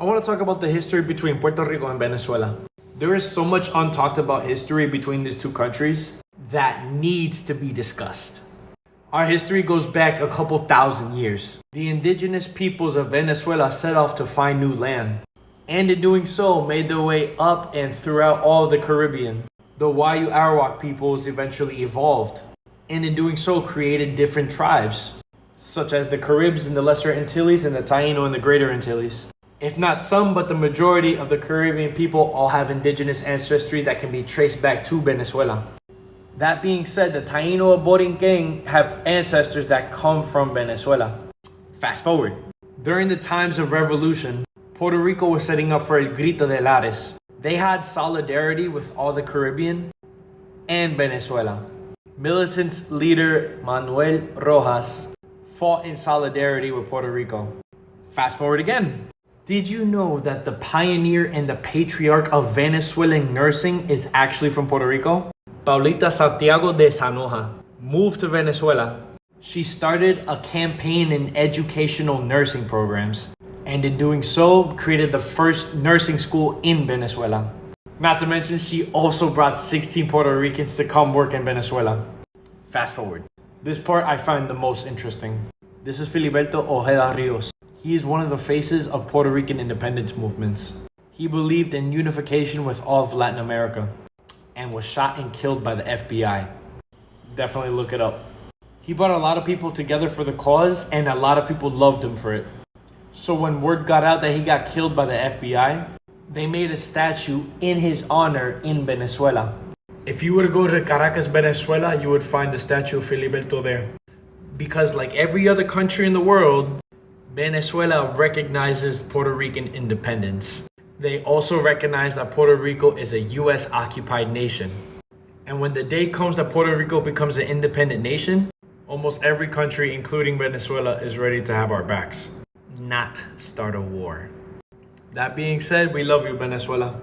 I want to talk about the history between Puerto Rico and Venezuela. There is so much untalked about history between these two countries that needs to be discussed. Our history goes back a couple thousand years. The indigenous peoples of Venezuela set off to find new land, and in doing so made their way up and throughout all of the Caribbean. The Wayu Arawak peoples eventually evolved, and in doing so created different tribes, such as the Caribs in the Lesser Antilles and the Taino in the Greater Antilles. If not some, but the majority of the Caribbean people all have indigenous ancestry that can be traced back to Venezuela. That being said, the Taino Borinquen have ancestors that come from Venezuela. Fast forward. During the times of revolution, Puerto Rico was setting up for El Grito de Lares. They had solidarity with all the Caribbean and Venezuela. Militant leader Manuel Rojas fought in solidarity with Puerto Rico. Fast forward again. Did you know that the pioneer and the patriarch of Venezuelan nursing is actually from Puerto Rico? Paulita Santiago de Sanoja moved to Venezuela. She started a campaign in educational nursing programs, and in doing so, created the first nursing school in Venezuela. Not to mention, she also brought 16 Puerto Ricans to come work in Venezuela. Fast forward. This part I find the most interesting. This is Filiberto Ojeda Rios. He is one of the faces of Puerto Rican independence movements. He believed in unification with all of Latin America and was shot and killed by the FBI. Definitely look it up. He brought a lot of people together for the cause, and a lot of people loved him for it. So when word got out that he got killed by the FBI, they made a statue in his honor in Venezuela. If you were to go to Caracas, Venezuela, you would find the statue of Filiberto there. Because like every other country in the world, Venezuela recognizes Puerto Rican independence. They also recognize that Puerto Rico is a US occupied nation. And when the day comes that Puerto Rico becomes an independent nation, almost every country, including Venezuela, is ready to have our backs, not start a war. That being said, we love you, Venezuela.